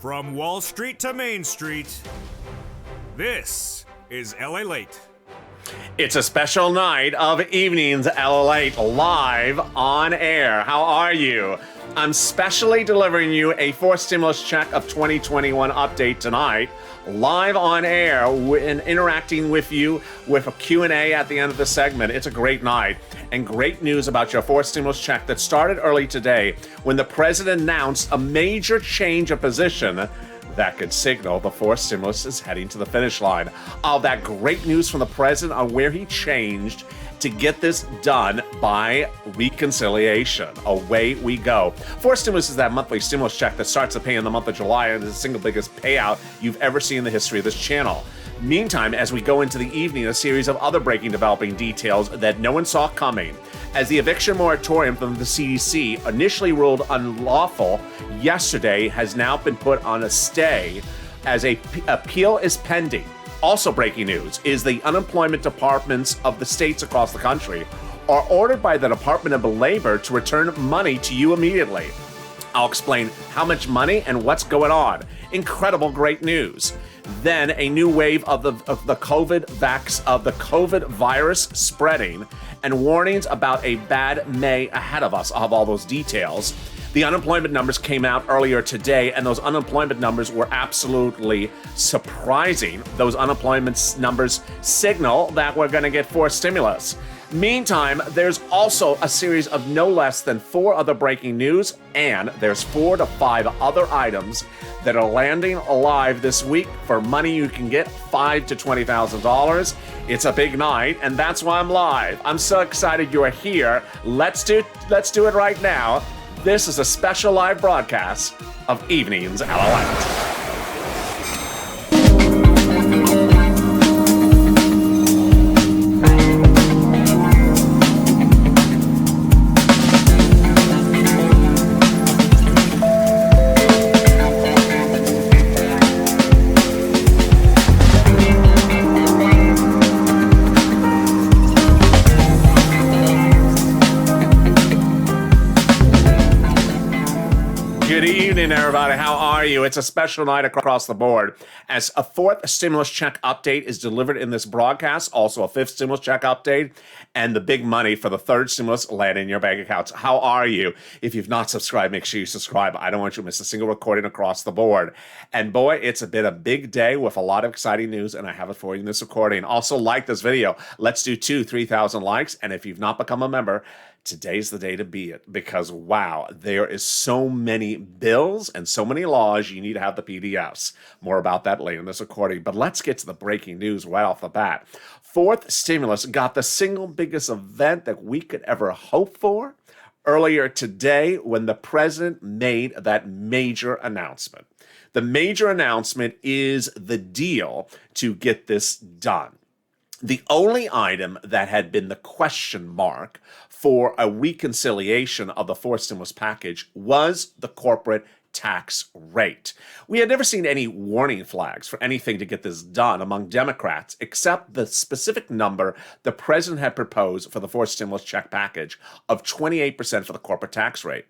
From Wall Street to Main Street, this is LALATE. It's a special night of Evenings LALATE live on air. How are you? I'm specially delivering you a fourth stimulus check of 2021 update tonight, live on air and interacting with you with a Q&A at the end of the segment. It's a great night and great news about your fourth stimulus check that started early today when the president announced a major change of position that could signal the fourth stimulus is heading to the finish line. All that great news from the president on where he changed to get this done by reconciliation. Away we go. Fourth stimulus is that monthly stimulus check that starts to pay in the month of July and is the single biggest payout you've ever seen in the history of this channel. Meantime, as we go into the evening, a series of other developing details that no one saw coming. As the eviction moratorium from the CDC, initially ruled unlawful yesterday, has now been put on a stay as an appeal is pending. Also breaking news is the unemployment departments of the states across the country are ordered by the Department of Labor to return money to you immediately. I'll explain how much money and what's going on. Incredible, great news. Then a new wave of the COVID virus spreading and warnings about a bad May ahead of us. I'll have all those details. The unemployment numbers came out earlier today, and those unemployment numbers were absolutely surprising. Those unemployment numbers signal that we're going to get fourth stimulus. Meantime, there's also a series of no less than 4 other breaking news, and there's 4 to 5 other items that are landing alive this week for money you can get $5,000 to $20,000. It's a big night, and that's why I'm live. I'm so excited you are here. Let's do it right now. This is a special live broadcast of Evenings LALATE. Good evening, everybody. How are you? It's a special night across the board as a fourth stimulus check update is delivered in this broadcast, also a fifth stimulus check update, and the big money for the third stimulus land in your bank accounts. How are you? If you've not subscribed, make sure you subscribe. I don't want you to miss a single recording across the board. And boy, it's been a big day with a lot of exciting news, and I have it for you in this recording. Also, like this video. Let's do 3,000 likes, and if you've not become a member, today's the day to be it, because wow, there is so many bills and so many laws, you need to have the PDFs. More about that later in this recording, but let's get to the breaking news right off the bat. Fourth stimulus got the single biggest event that we could ever hope for earlier today when the president made that major announcement. The major announcement is the deal to get this done. The only item that had been the question mark for a reconciliation of the fourth stimulus package was the corporate tax rate. We had never seen any warning flags for anything to get this done among Democrats, except the specific number the president had proposed for the fourth stimulus check package of 28% for the corporate tax rate.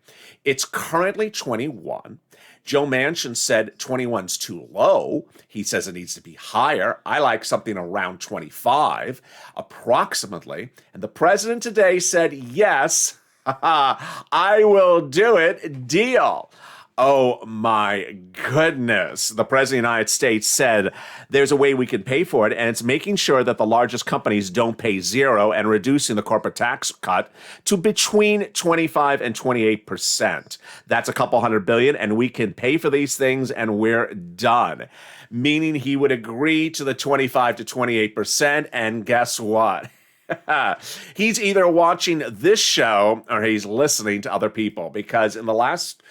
It's currently 21%. Joe Manchin said 21's too low. He says it needs to be higher. I like something around 25, approximately. And the president today said, yes, I will do it. Deal. Oh my goodness. The president of the United States said there's a way we can pay for it, and it's making sure that the largest companies don't pay zero and reducing the corporate tax cut to between 25 and 28%. That's a couple $100 billion, and we can pay for these things and we're done. Meaning he would agree to the 25 to 28%, and guess what? He's either watching this show or he's listening to other people, because in the last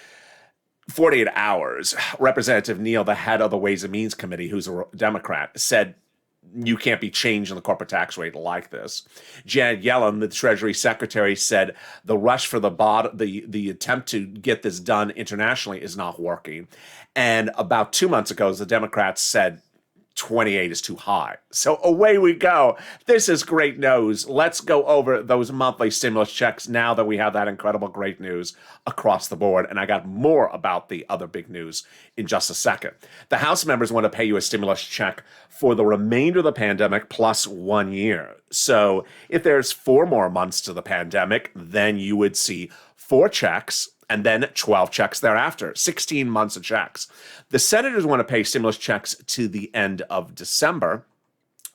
48 hours, Representative Neal, the head of the Ways and Means Committee, who's a Democrat, said you can't be changing the corporate tax rate like this. Janet Yellen, the Treasury Secretary, said the rush for the attempt to get this done internationally is not working. And about 2 months ago, the Democrats said 28 is too high. So away we go. This is great news. Let's go over those monthly stimulus checks now that we have that incredible great news across the board. And I got more about the other big news in just a second. The House members want to pay you a stimulus check for the remainder of the pandemic plus 1 year. So if there's 4 more months to the pandemic, then you would see 4 checks and then 12 checks thereafter, 16 months of checks. The senators want to pay stimulus checks to the end of December,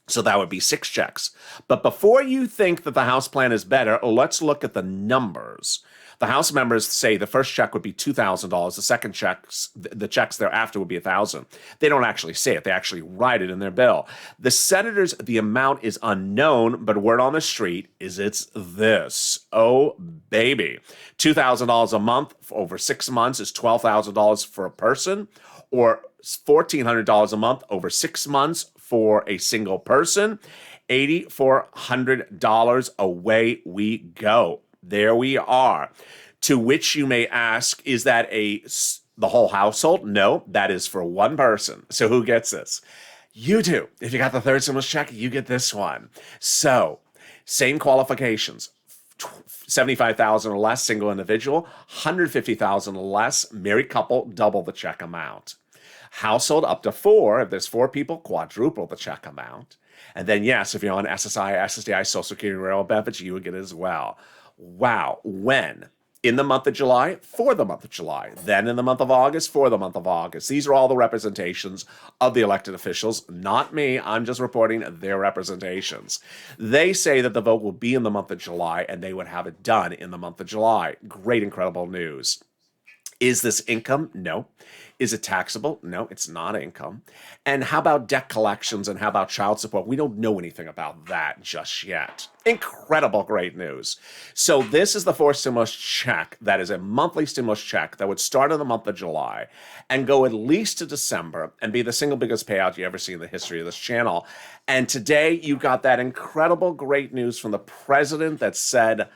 so that would be 6 checks. But before you think that the House plan is better, let's look at the numbers. The House members say the first check would be $2,000. The second checks, the checks thereafter would be $1,000. They don't actually say it. They actually write it in their bill. The senators, the amount is unknown, but word on the street is it's this. Oh, baby. $2,000 a month for over 6 months is $12,000 for a person, or $1,400 a month over 6 months for a single person. $8,400 away we go. There we are. To which you may ask, is that the whole household? No, that is for one person. So who gets this? You do. If you got the third stimulus check, you get this one. So same qualifications. 75,000 or less, single individual. 150,000 or less, married couple, double the check amount. Household up to 4, if there's 4 people, quadruple the check amount. And then yes, if you're on SSI, SSDI, Social Security, railroad benefits, you would get it as well. Wow. When? In the month of July, for the month of July. Then in the month of August, for the month of August. These are all the representations of the elected officials, not me. I'm just reporting their representations. They say that the vote will be in the month of July, and they would have it done in the month of July. Great, incredible news. Is this income? No. Is it taxable? No, it's not income. And how about debt collections and how about child support? We don't know anything about that just yet. Incredible, great news. So this is the 4th stimulus check that is a monthly stimulus check that would start in the month of July and go at least to December and be the single biggest payout you ever see in the history of this channel. And today you got that incredible, great news from the president that said,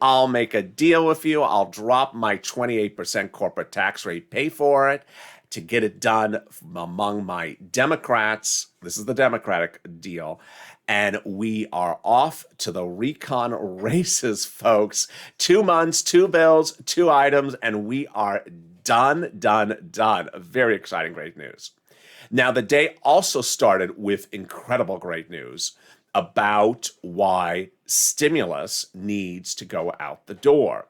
I'll make a deal with you. I'll drop my 28% corporate tax rate, pay for it to get it done among my Democrats. This is the Democratic deal. And we are off to the recon races, folks. 2 months, 2 bills, 2 items, and we are done. Very exciting, great news. Now, the day also started with incredible, great news about why stimulus needs to go out the door.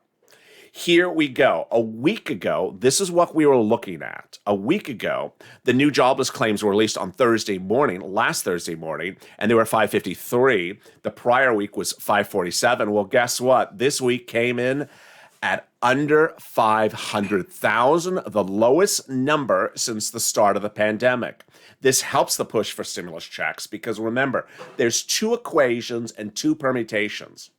Here we go. A week ago, this is what we were looking at. A week ago, the new jobless claims were released on Thursday morning, last Thursday morning, and they were 553. The prior week was 547. Well, guess what? This week came in at under 500,000, the lowest number since the start of the pandemic. This helps the push for stimulus checks because remember, there's 2 equations and 2 permutations.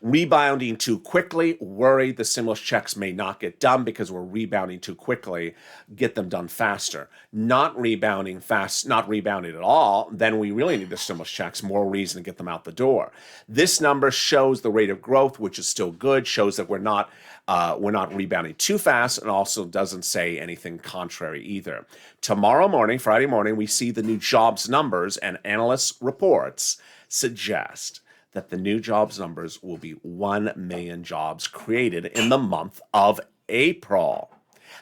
Rebounding too quickly, worried the stimulus checks may not get done because we're rebounding too quickly, get them done faster. Not rebounding fast, not rebounding at all, then we really need the stimulus checks, more reason to get them out the door. This number shows the rate of growth, which is still good, shows that we're not rebounding too fast, and also doesn't say anything contrary either. Tomorrow morning, Friday morning, we see the new jobs numbers, and analysts' reports suggest that the new jobs numbers will be 1 million jobs created in the month of April.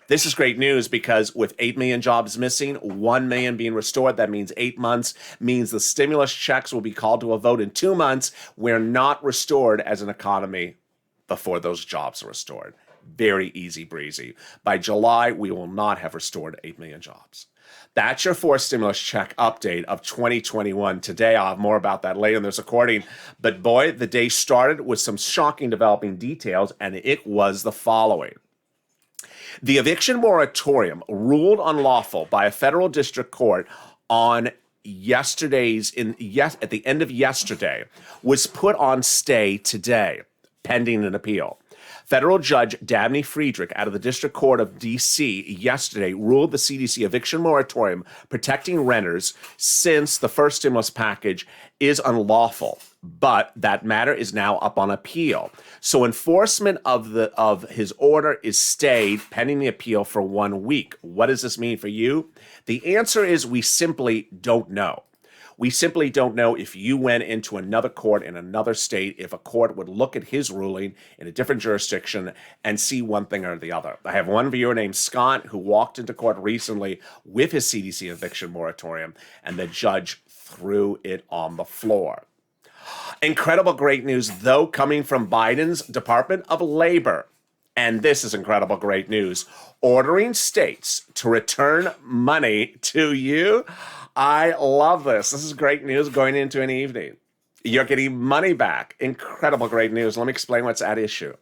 This is great news because with 8 million jobs missing, 1 million being restored, that means 8 months, means the stimulus checks will be called to a vote in 2 months. We're not restored as an economy before those jobs are restored. Very easy breezy. By July, we will not have restored 8 million jobs. That's your 4th stimulus check update of 2021. Today, I'll have more about that later in this recording. But boy, the day started with some shocking developing details, and it was the following. The eviction moratorium ruled unlawful by a federal district court on at the end of yesterday was put on stay today, pending an appeal. Federal Judge Danny Kean out of the District Court of D.C. yesterday ruled the CDC eviction moratorium protecting renters since the first stimulus package is unlawful. but that matter is now up on appeal. So enforcement of his order is stayed pending the appeal for 1 week. What does this mean for you? The answer is we simply don't know. We simply don't know if you went into another court in another state, if a court would look at his ruling in a different jurisdiction and see one thing or the other. I have one viewer named Scott who walked into court recently with his CDC eviction moratorium, and the judge threw it on the floor. Incredible great news, though, coming from Biden's Department of Labor. And this is incredible great news. Ordering states to return money to you. I love this. This is great news going into an evening. You're getting money back. Incredible great news. Let me explain what's at issue.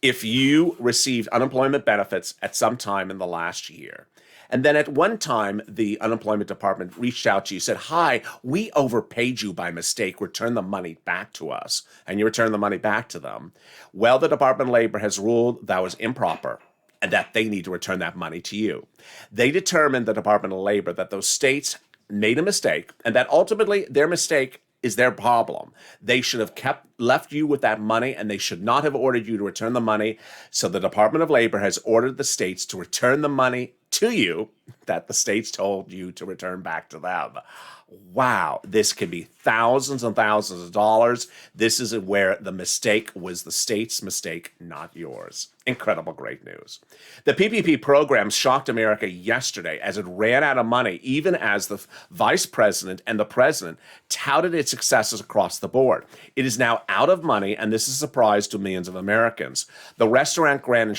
If you received unemployment benefits at some time in the last year, and then at one time the unemployment department reached out to you, said, hi, we overpaid you by mistake, return the money back to us, and you return the money back to them, well, the Department of Labor has ruled that was improper and that they need to return that money to you. They determined, the Department of Labor, that those states made a mistake and that ultimately their mistake is their problem. They should have left you with that money, and they should not have ordered you to return the money. So the Department of Labor has ordered the states to return the money to you that the states told you to return back to them. Wow, this could be thousands and thousands of dollars. This is where the mistake was the state's mistake, not yours. Incredible great news. The PPP program shocked America yesterday as it ran out of money, even as the vice president and the president touted its successes across the board. It is now out of money, and this is a surprise to millions of Americans. The restaurant grant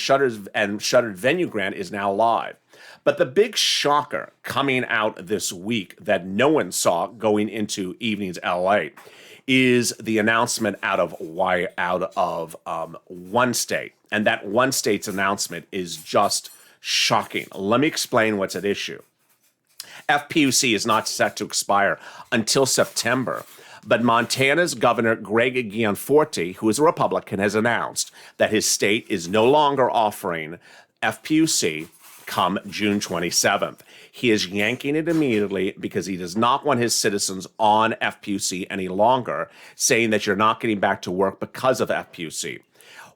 and shuttered venue grant is now live. But the big shocker coming out this week that no one saw going into evening's LALATE is the announcement out of one state. And that one state's announcement is just shocking. Let me explain what's at issue. FPUC is not set to expire until September. But Montana's Governor Greg Gianforte, who is a Republican, has announced that his state is no longer offering FPUC come June 27th. He is yanking it immediately because he does not want his citizens on FPUC any longer, saying that you're not getting back to work because of FPUC.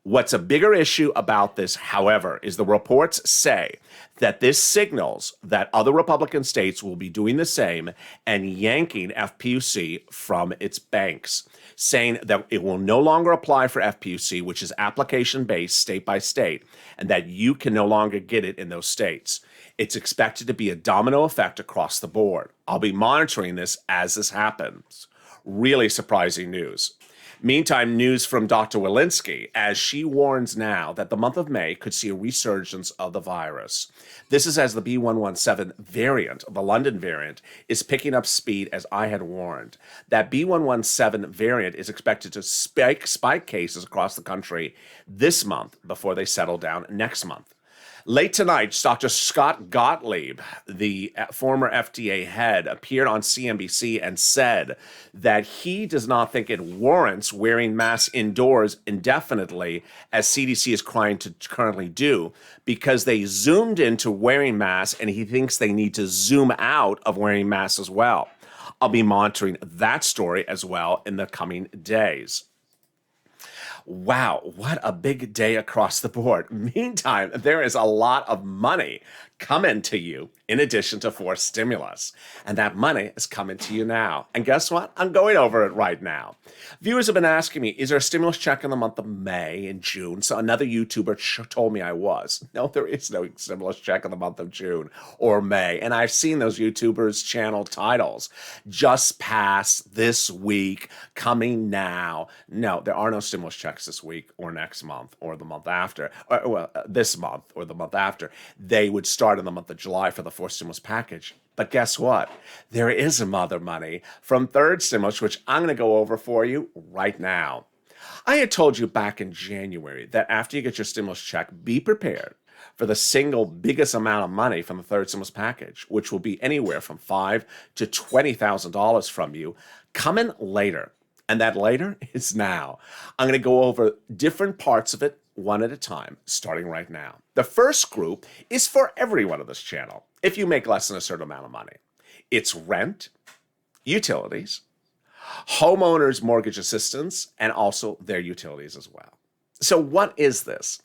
What's a bigger issue about this, however, is the reports say that this signals that other Republican states will be doing the same and yanking FPUC from its banks, saying that it will no longer apply for FPUC, which is application-based state by state, and that you can no longer get it in those states. It's expected to be a domino effect across the board. I'll be monitoring this as this happens. Really surprising news. Meantime, news from Dr. Walensky, as she warns now that the month of May could see a resurgence of the virus. This is as the B.1.1.7 variant, the London variant, is picking up speed, as I had warned. That B.1.1.7 variant is expected to spike cases across the country this month before they settle down next month. Late tonight, Dr. Scott Gottlieb, the former FDA head, appeared on CNBC and said that he does not think it warrants wearing masks indoors indefinitely, as CDC is trying to currently do, because they zoomed into wearing masks, and he thinks they need to zoom out of wearing masks as well. I'll be monitoring that story as well in the coming days. Wow, what a big day across the board. Meantime, there is a lot of money coming to you in addition to forced stimulus. And that money is coming to you now. And guess what? I'm going over it right now. Viewers have been asking me, is there a stimulus check in the month of May and June? So another YouTuber told me I was. No, there is no stimulus check in the month of June or May. And I've seen those YouTubers' channel titles. Just past this week, coming now. No, there are no stimulus checks this week or next month or the month after. This month or the month after. They would start in the month of July for the fourth stimulus package. But guess what? There is some other money from third stimulus, which I'm going to go over for you right now. I had told you back in January that after you get your stimulus check, be prepared for the single biggest amount of money from the third stimulus package, which will be anywhere from $5,000 to $20,000 from you, coming later. And that later is now. I'm going to go over different parts of it one at a time, starting right now. The first group is for everyone on this channel, if you make less than a certain amount of money. It's rent, utilities, homeowners' mortgage assistance, and also their utilities as well. So what is this?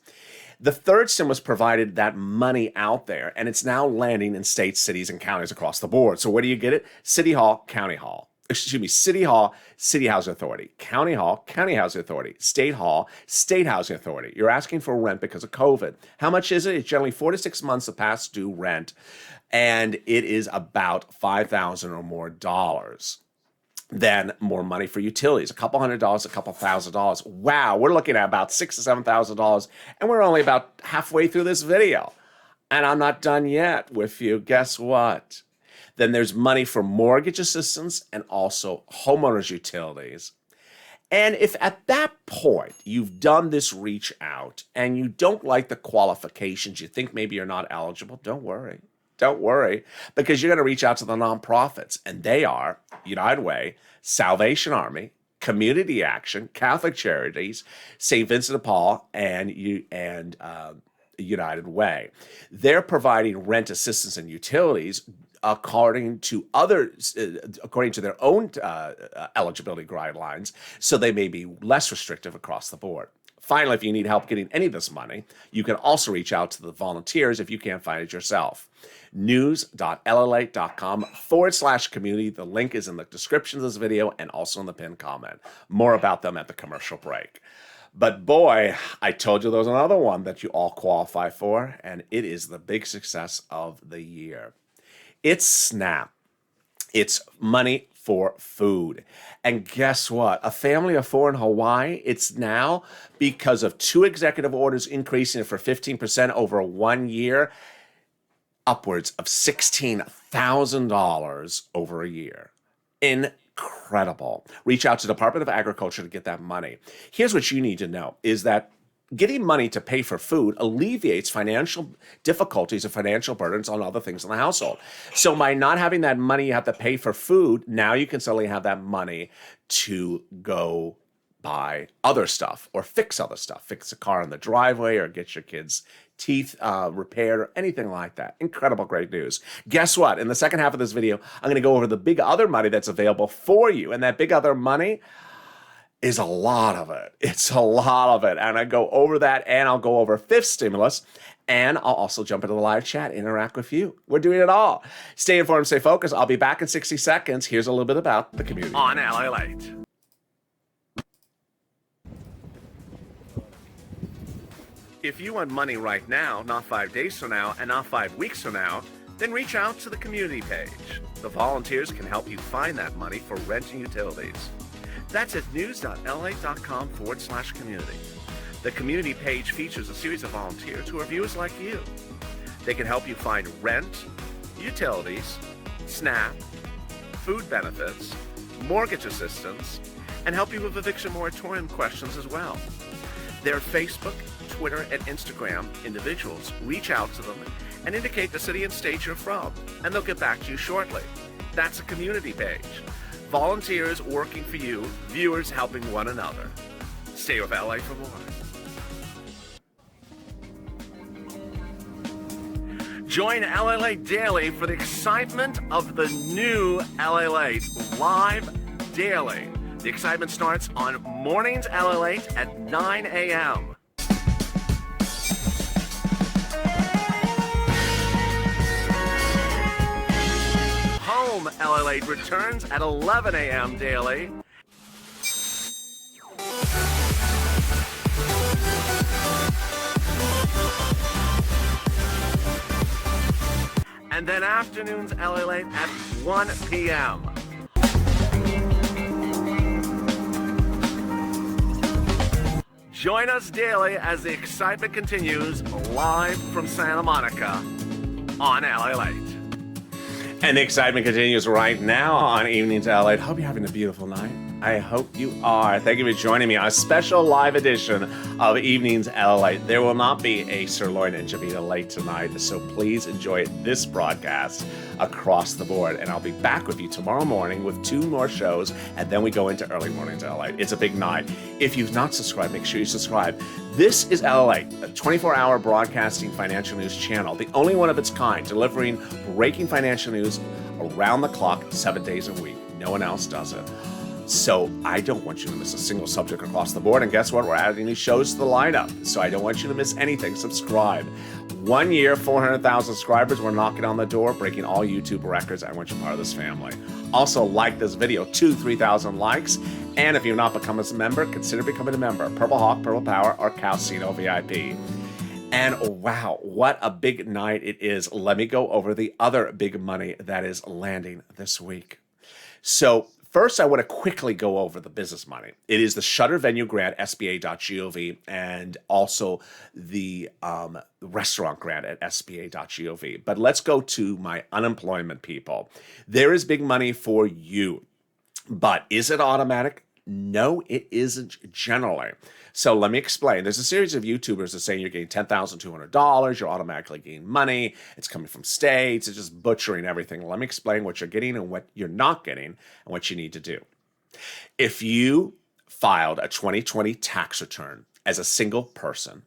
The third stimulus provided that money out there, and it's now landing in states, cities, and counties across the board. So where do you get it? City Hall, County Hall. Excuse me, City Hall, City Housing Authority. County Hall, County Housing Authority. State Hall, State Housing Authority. You're asking for rent because of COVID. How much is it? It's generally 4 to 6 months of past due rent, and it is about $5,000 or more dollars. Then more money for utilities, a couple $100, a couple $1,000. Wow, we're looking at about $6,000 to $7,000, and we're only about halfway through this video. And I'm not done yet with you. Guess what? Then there's money for mortgage assistance and also homeowners utilities. And if at that point you've done this reach out and you don't like the qualifications, you think maybe you're not eligible, don't worry. Don't worry, because you're going to reach out to the nonprofits, and they are United Way, Salvation Army, Community Action, Catholic Charities, St. Vincent de Paul, and United Way. They're providing rent assistance and utilities according to their own eligibility guidelines, so they may be less restrictive across the board. Finally, if you need help getting any of this money, you can also reach out to the volunteers if you can't find it yourself. news.lalate.com/community. The link is in the description of this video and also in the pinned comment. More about them at the commercial break. But boy, I told you there was another one that you all qualify for, and it is the big success of the year. It's SNAP. It's money for food. And guess what? A family of 4 in Hawaii, it's now, because of 2 executive orders increasing it for 15% over 1 year, upwards of $16,000 over a year. Incredible. Reach out to the Department of Agriculture to get that money. Here's what you need to know, is that getting money to pay for food alleviates financial difficulties and financial burdens on other things in the household. So by not having that money you have to pay for food, now you can suddenly have that money to go buy other stuff or fix other stuff. Fix a car in the driveway or get your kids' teeth repaired or anything like that. Incredible, great news. Guess what? In the second half of this video, I'm going to go over the big other money that's available for you. And that big other money is a lot of it. It's a lot of it. And I go over that, and I'll go over fifth stimulus, and I'll also jump into the live chat, interact with you. We're doing it all. Stay informed, stay focused. I'll be back in 60 seconds. Here's a little bit about the community. On LALATE. If you want money right now, not 5 days from now, and not 5 weeks from now, then reach out to the community page. The volunteers can help you find that money for rent and utilities. That's at news.lalate.com/community. The community page features a series of volunteers who are viewers like you. They can help you find rent, utilities, SNAP, food benefits, mortgage assistance, and help you with eviction moratorium questions as well. Their Facebook, Twitter, and Instagram individuals reach out to them and indicate the city and state you're from, and they'll get back to you shortly. That's a community page. Volunteers working for you, viewers helping one another. Stay with LA for more. Join LALATE Daily for the excitement of the new LALATE live daily. The excitement starts on Mornings LALATE at 9 a.m. Home LALATE returns at 11 a.m. daily. And then afternoons LALATE at 1 p.m. Join us daily as the excitement continues live from Santa Monica on LALATE. And the excitement continues right now on Evenings LALATE. Hope you're having a beautiful night. I hope you are. Thank you for joining me on a special live edition of Evenings LALATE. There will not be a sirloin and Javita late tonight, so please enjoy this broadcast across the board. And I'll be back with you tomorrow morning with 2 more shows, and then we go into early mornings LALATE. It's a big night. If you've not subscribed, make sure you subscribe. This is LALATE, a 24-hour broadcasting financial news channel, the only one of its kind, delivering breaking financial news around the clock, 7 days a week. No one else does it. So I don't want you to miss a single subject across the board. And guess what? We're adding these shows to the lineup. So I don't want you to miss anything. Subscribe. 1 year, 400,000 subscribers. We're knocking on the door, breaking all YouTube records. I want you part of this family. Also, like this video, 3,000 likes. And if you've not become a member, consider becoming a member. Purple Hawk, Purple Power, or Calcino VIP. And wow, what a big night it is. Let me go over the other big money that is landing this week. So first, I want to quickly go over the business money. It is the Shutter Venue Grant, SBA.gov, and also the restaurant grant at SBA.gov. But let's go to my unemployment people. There is big money for you. But is it automatic? No, it isn't generally. So let me explain. There's a series of YouTubers that say you're getting $10,200, you're automatically getting money, it's coming from states, it's just butchering everything. Let me explain what you're getting and what you're not getting and what you need to do. If you filed a 2020 tax return as a single person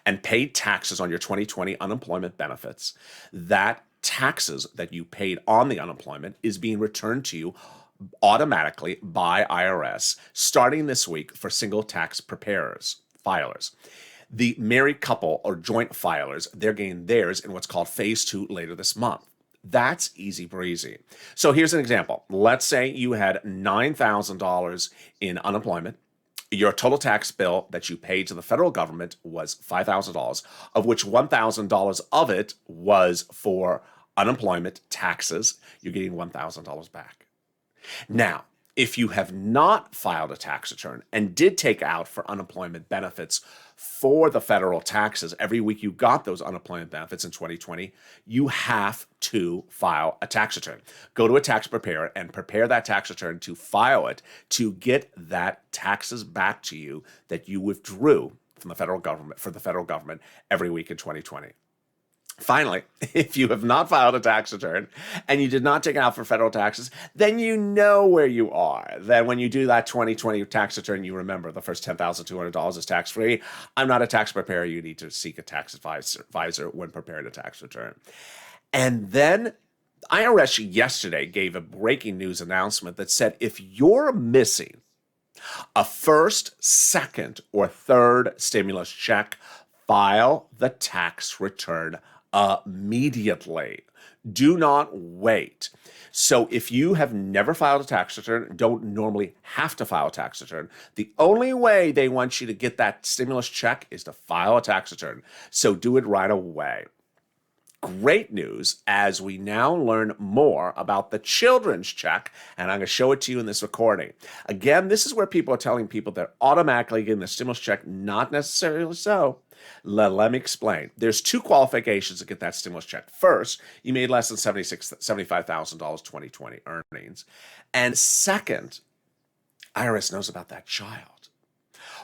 and paid taxes on your 2020 unemployment benefits, that taxes that you paid on the unemployment is being returned to you automatically by IRS starting this week for single tax filers. The married couple or joint filers, they're getting theirs in what's called phase 2 later this month. That's easy breezy. So here's an example. Let's say you had $9,000 in unemployment. Your total tax bill that you paid to the federal government was $5,000, of which $1,000 of it was for unemployment taxes. You're getting $1,000 back. Now, if you have not filed a tax return and did take out for unemployment benefits for the federal taxes, every week you got those unemployment benefits in 2020, you have to file a tax return. Go to a tax preparer and prepare that tax return to file it to get that taxes back to you that you withdrew from the federal government for the federal government every week in 2020. Finally, if you have not filed a tax return and you did not take it out for federal taxes, then you know where you are. Then when you do that 2020 tax return, you remember the first $10,200 is tax-free. I'm not a tax preparer. You need to seek a tax advisor when preparing a tax return. And then IRS yesterday gave a breaking news announcement that said if you're missing a first, second, or third stimulus check, file the tax return immediately. Do not wait. So if you have never filed a tax return, don't normally have to file a tax return, the only way they want you to get that stimulus check is to file a tax return. So do it right away. Great news as we now learn more about the children's check, and I'm going to show it to you in this recording. Again, this is where people are telling people they're automatically getting the stimulus check, not necessarily so. Let me explain. There's 2 qualifications to get that stimulus check. First, you made less than $75,000 2020 earnings. And second, IRS knows about that child.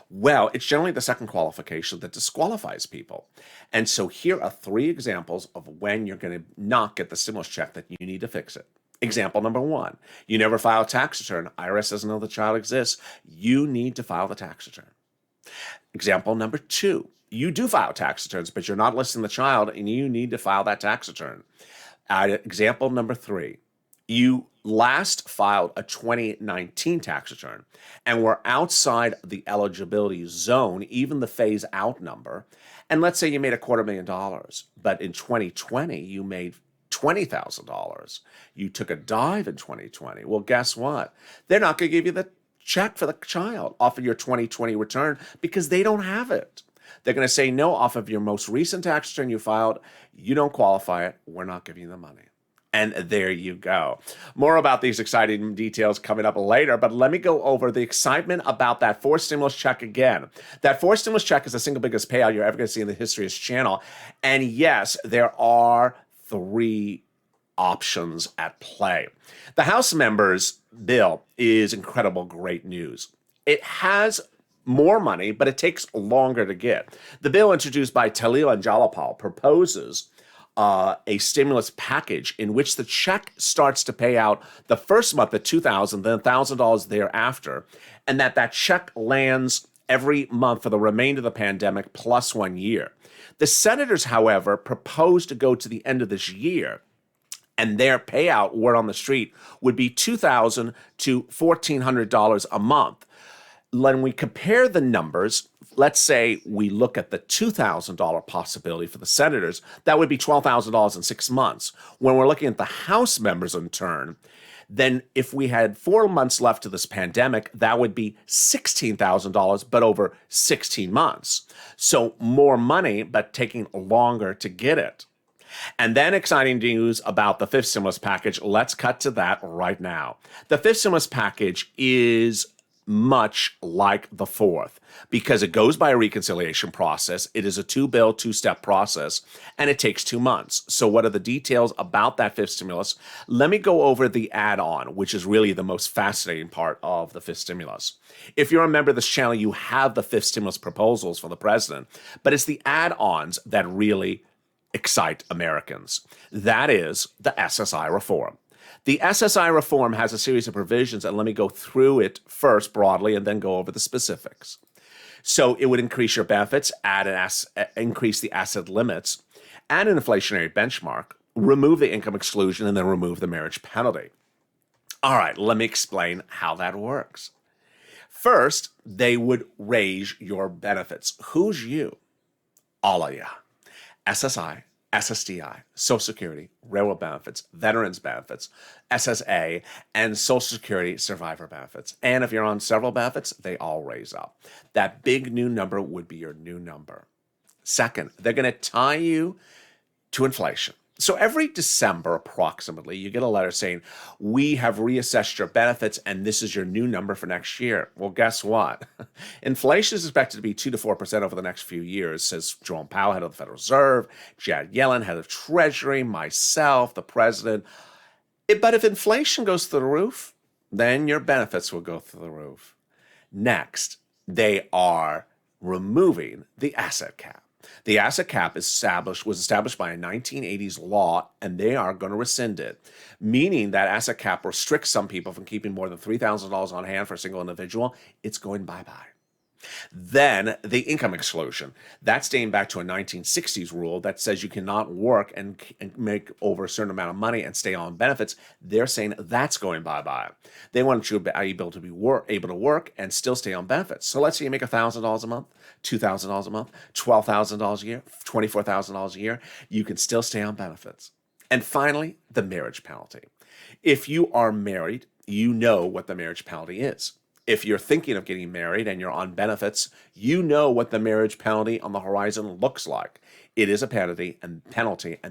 Well, it's generally the second qualification that disqualifies people. And so here are 3 examples of when you're going to not get the stimulus check that you need to fix it. Example number 1, you never file a tax return. IRS doesn't know the child exists. You need to file the tax return. Example number 2, you do file tax returns, but you're not listing the child, and you need to file that tax return. Example number 3, you last filed a 2019 tax return and were outside the eligibility zone, even the phase out number. And let's say you made $250,000, but in 2020, you made $20,000. You took a dive in 2020. Well, guess what? They're not going to give you the check for the child off of your 2020 return because they don't have it. They're going to say, no, off of your most recent tax return you filed, you don't qualify it. We're not giving you the money. And there you go. More about these exciting details coming up later, but let me go over the excitement about that 4th stimulus check again. That 4th stimulus check is the single biggest payout you're ever going to see in the history of this channel. And yes, there are 3 options at play. The House members' bill is incredible, great news. It has more money, but it takes longer to get. The bill introduced by Talil and Jalapal proposes a stimulus package in which the check starts to pay out the first month at $2,000, then $1,000 thereafter, and that check lands every month for the remainder of the pandemic plus 1 year. The senators, however, propose to go to the end of this year and their payout, word on the street, would be $2,000 to $1,400 a month. When we compare the numbers, let's say we look at the $2,000 possibility for the senators, that would be $12,000 in 6 months. When we're looking at the House members in turn, then if we had 4 months left of this pandemic, that would be $16,000, but over 16 months. So more money, but taking longer to get it. And then exciting news about the fifth stimulus package. Let's cut to that right now. The fifth stimulus package is much like the fourth because it goes by a reconciliation process. It is a two-bill, two-step process, and it takes 2 months. So what are the details about that fifth stimulus? Let me go over the add-on, which is really the most fascinating part of the fifth stimulus. If you're a member of this channel, you have the fifth stimulus proposals for the president, but it's the add-ons that really excite Americans. That is the SSI reform. The SSI reform has a series of provisions, and let me go through it first broadly and then go over the specifics. So it would increase your benefits, increase the asset limits, add an inflationary benchmark, remove the income exclusion, and then remove the marriage penalty. All right, let me explain how that works. First, they would raise your benefits. Who's you? All of you. SSI, SSDI, Social Security, railroad benefits, veterans benefits, SSA, and Social Security survivor benefits. And if you're on several benefits, they all raise up. That big new number would be your new number. Second, they're going to tie you to inflation. So every December, approximately, you get a letter saying, we have reassessed your benefits and this is your new number for next year. Well, guess what? Inflation is expected to be 2 to 4% over the next few years, says Jerome Powell, head of the Federal Reserve, Janet Yellen, head of Treasury, myself, the president. But if inflation goes through the roof, then your benefits will go through the roof. Next, they are removing the asset cap. The asset cap was established by a 1980s law, and they are going to rescind it, meaning that asset cap restricts some people from keeping more than $3,000 on hand for a single individual. It's going bye-bye. Then the income exclusion. That's dating back to a 1960s rule that says you cannot work and make over a certain amount of money and stay on benefits. They're saying that's going bye-bye. They want you to be able to work and still stay on benefits. So let's say you make $1,000 a month, $2,000 a month, $12,000 a year, $24,000 a year. You can still stay on benefits. And finally, the marriage penalty. If you are married, you know what the marriage penalty is. If you're thinking of getting married and you're on benefits, you know what the marriage penalty on the horizon looks like. It is a penalty, and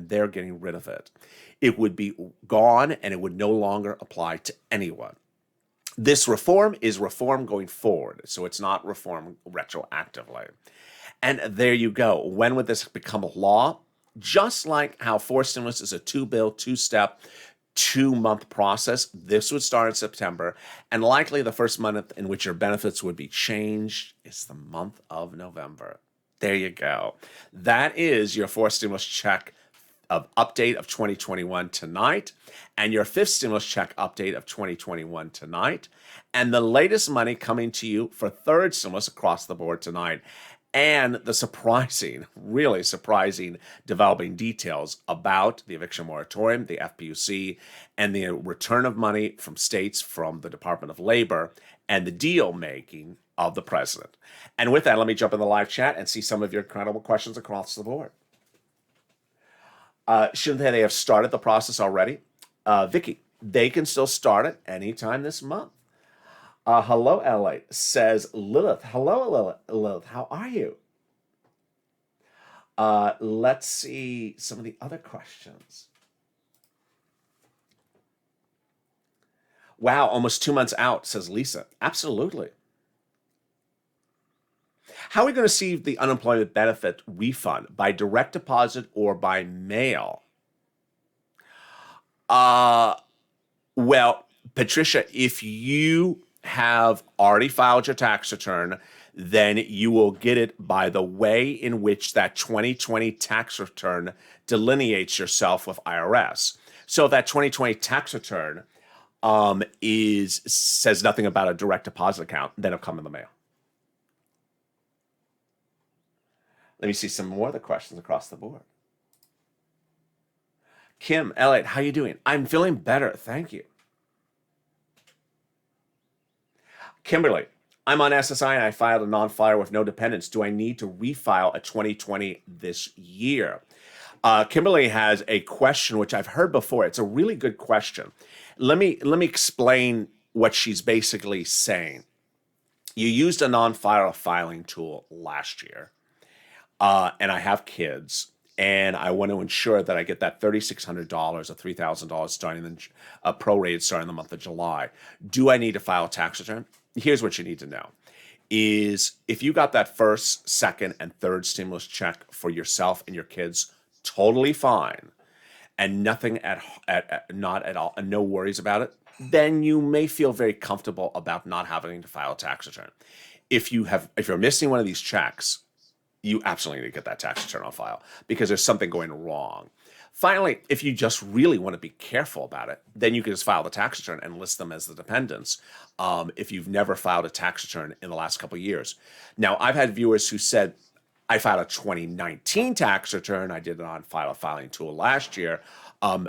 they're getting rid of it. It would be gone, and it would no longer apply to anyone. This reform is reform going forward, so it's not reform retroactively. And there you go. When would this become a law? Just like how fourth stimulus is a two-bill, two-step, 2-month process. This would start in September, and likely the first month in which your benefits would be changed is the month of November. There you go. That is your fourth stimulus check update of 2021 tonight, and your fifth stimulus check update of 2021 tonight, and the latest money coming to you for third stimulus across the board tonight. And the surprising, really surprising developing details about the eviction moratorium, the FPUC, and the return of money from states from the Department of Labor, and the deal making of the president. And with that, let me jump in the live chat and see some of your incredible questions across the board. Shouldn't they have started the process already? Vicky, they can still start it anytime this month. Hello, LA, says Lilith. Hello, Lilith. How are you? Let's see some of the other questions. Wow, almost 2 months out, says Lisa. Absolutely. How are we going to see the unemployment benefit refund? By direct deposit or by mail? Well, Patricia, if you have already filed your tax return, then you will get it by the way in which that 2020 tax return delineates yourself with IRS. So if that 2020 tax return says nothing about a direct deposit account, then it'll come in the mail. Let me see some more of the questions across the board. Kim, Elliot, how you doing? I'm feeling better, thank you. Kimberly, I'm on SSI and I filed a non-filer with no dependents. Do I need to refile a 2020 this year? Kimberly has a question which I've heard before. It's a really good question. Let me explain what she's basically saying. You used a non-filer filing tool last year, and I have kids, and I want to ensure that I get that $3,600 or $3,000 starting prorated starting the month of July. Do I need to file a tax return? Here's what you need to know: is if you got that first, second, and third stimulus check for yourself and your kids, totally fine, and nothing not at all, and no worries about it, then you may feel very comfortable about not having to file a tax return. If you're missing one of these checks, you absolutely need to get that tax return on file because there's something going wrong. Finally, if you just really want to be careful about it, then you can just file the tax return and list them as the dependents if you've never filed a tax return in the last couple of years. Now, I've had viewers who said, I filed a 2019 tax return. I did it on filing tool last year.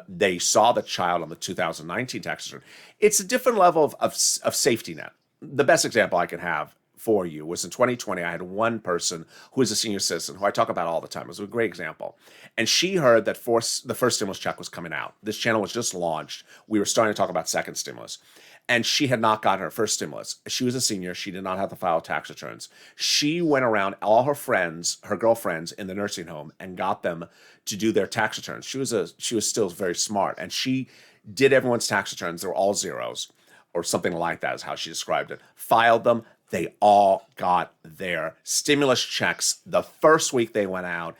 They saw the child on the 2019 tax return. It's a different level of safety net. The best example I can have for you was in 2020. I had one person who is a senior citizen who I talk about all the time. It was a great example. And she heard that the first stimulus check was coming out. This channel was just launched. We were starting to talk about second stimulus. And she had not gotten her first stimulus. She was a senior. She did not have to file tax returns. She went around all her friends, her girlfriends in the nursing home, and got them to do their tax returns. She was still very smart, and she did everyone's tax returns. They were all zeros, or something like that is how she described it. Filed them. They all got their stimulus checks the first week they went out.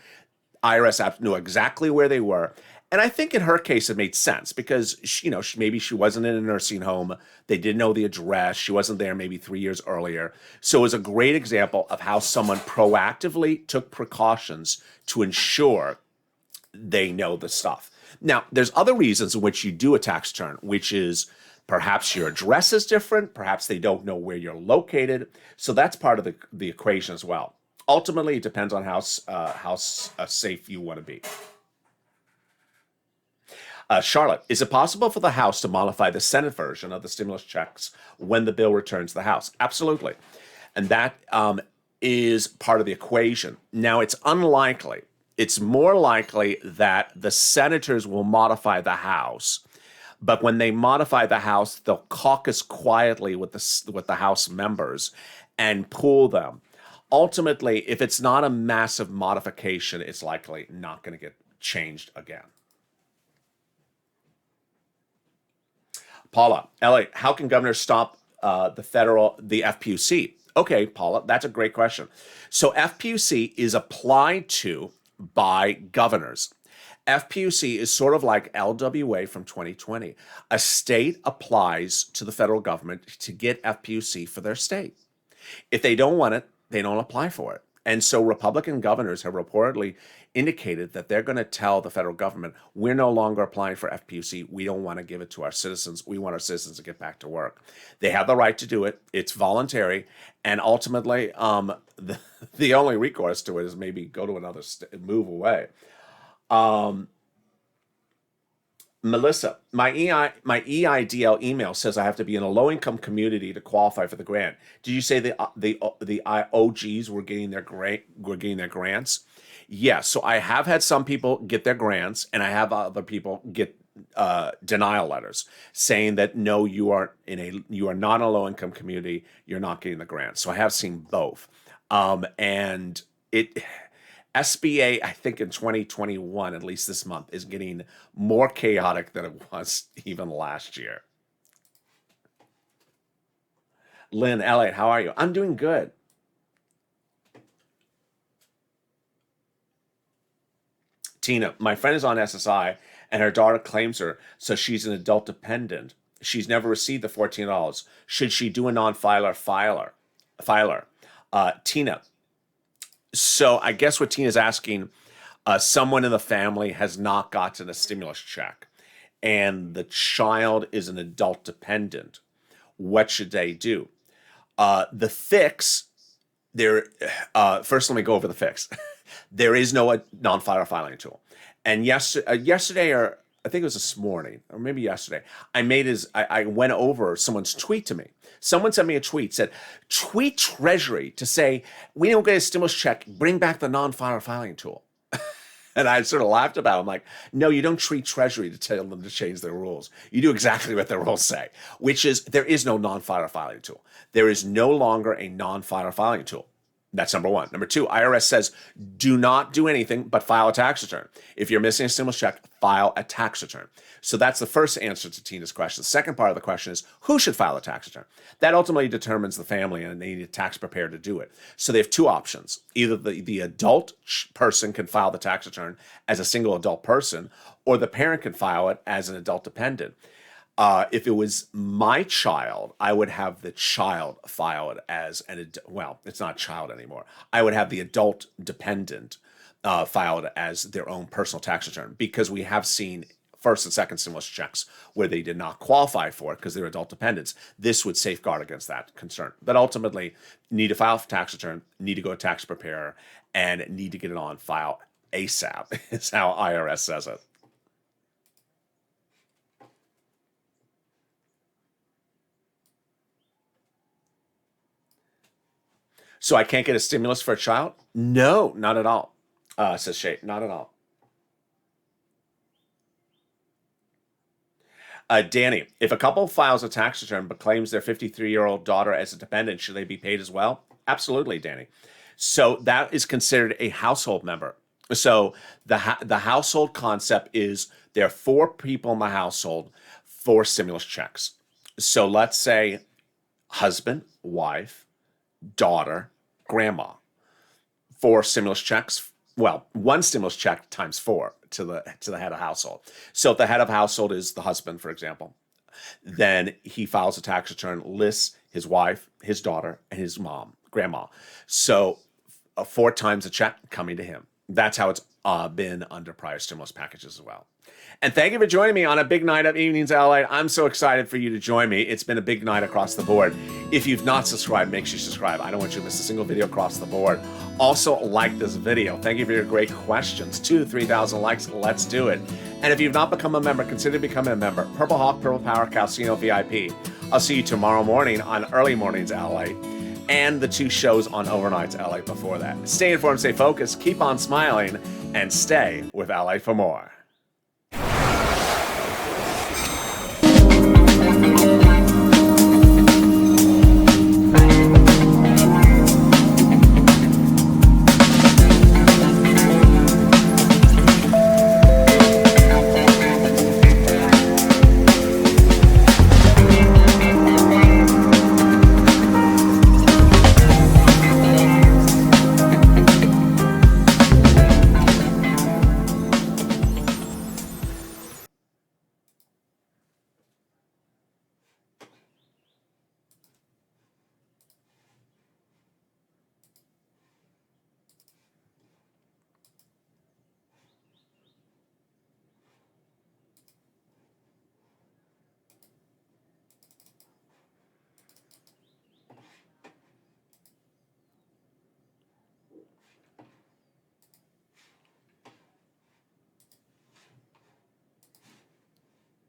IRS knew exactly where they were. And I think in her case, it made sense because, maybe she wasn't in a nursing home. They didn't know the address. She wasn't there maybe 3 years earlier. So it was a great example of how someone proactively took precautions to ensure they know the stuff. Now, there's other reasons in which you do a tax return, which is perhaps your address is different. Perhaps they don't know where you're located. So that's part of the equation as well. Ultimately, it depends on how safe you want to be. Charlotte, is it possible for the House to modify the Senate version of the stimulus checks when the bill returns to the House? Absolutely. And that is part of the equation. Now, it's unlikely. It's more likely that the senators will modify the House. But when they modify the House, they'll caucus quietly with the House members and pool them. Ultimately, if it's not a massive modification, it's likely not going to get changed again. Paula, Elliot, how can governors stop the FPUC? Okay, Paula, that's a great question. So FPUC is applied to by governors. FPUC is sort of like LWA from 2020. A state applies to the federal government to get FPUC for their state. If they don't want it, they don't apply for it. And so Republican governors have reportedly indicated that they're going to tell the federal government, we're no longer applying for FPUC. We don't want to give it to our citizens. We want our citizens to get back to work. They have the right to do it. It's voluntary. And ultimately, the only recourse to it is maybe go to another move away. Melissa, my EIDL email says I have to be in a low-income community to qualify for the grant. Did you say the OGs were getting their grants? Yes. So I have had some people get their grants, and I have other people get denial letters saying that no, you are not in a low-income community. You're not getting the grant. So I have seen both, and it. SBA, I think in 2021, at least this month, is getting more chaotic than it was even last year. Lynn, Elliot, how are you? I'm doing good. Tina, my friend is on SSI and her daughter claims her, so she's an adult dependent. She's never received the $14. Should she do a non-filer filer? Tina, so I guess what Tina's asking, someone in the family has not gotten a stimulus check and the child is an adult dependent. What should they do? The fix, first let me go over the fix. There is no non-filer filing tool. And yesterday or I think it was this morning or maybe yesterday. I went over someone's tweet to me. Someone sent me a tweet, said, tweet Treasury to say, we don't get a stimulus check, bring back the non-filing tool. And I sort of laughed about it. I'm like, no, you don't treat Treasury to tell them to change their rules. You do exactly what their rules say, which is there is no non-filing tool. There is no longer a non-filing tool. That's number one. Number two, IRS says do not do anything but file a tax return. If you're missing a stimulus check, file a tax return. So that's the first answer to Tina's question. The second part of the question is who should file a tax return? That ultimately determines the family, and they need a tax preparer to do it. So they have two options. Either the adult person can file the tax return as a single adult person, or the parent can file it as an adult dependent. If it was my child, I would have the child file it as well, it's not child anymore. I would have the adult dependent file it as their own personal tax return, because we have seen first and second stimulus checks where they did not qualify for it because they're adult dependents. This would safeguard against that concern. But ultimately, need to file a tax return, need to go to tax preparer, and need to get it on file ASAP is how IRS says it. So I can't get a stimulus for a child? No, not at all, says Shay. Not at all. Danny, if a couple files a tax return but claims their 53-year-old daughter as a dependent, should they be paid as well? Absolutely, Danny. So that is considered a household member. So the household concept is there are 4 people in the household, 4 stimulus checks. So let's say husband, wife, daughter, grandma. 4 stimulus checks. Well, 1 stimulus check times 4 to the head of household. So if the head of household is the husband, for example, then he files a tax return, lists his wife, his daughter, and his mom, grandma. So 4 times a check coming to him. That's how it's been under prior stimulus packages as well. And thank you for joining me on a big night of Evenings LA. I'm so excited for you to join me. It's been a big night across the board. If you've not subscribed, make sure you subscribe. I don't want you to miss a single video across the board. Also, like this video. Thank you for your great questions. 2,000 to 3,000 likes. Let's do it. And if you've not become a member, consider becoming a member. Purple Hawk, Purple Power, Calcino VIP. I'll see you tomorrow morning on Early Mornings LA and the 2 shows on Overnights LA before that. Stay informed, stay focused, keep on smiling, and stay with LA for more.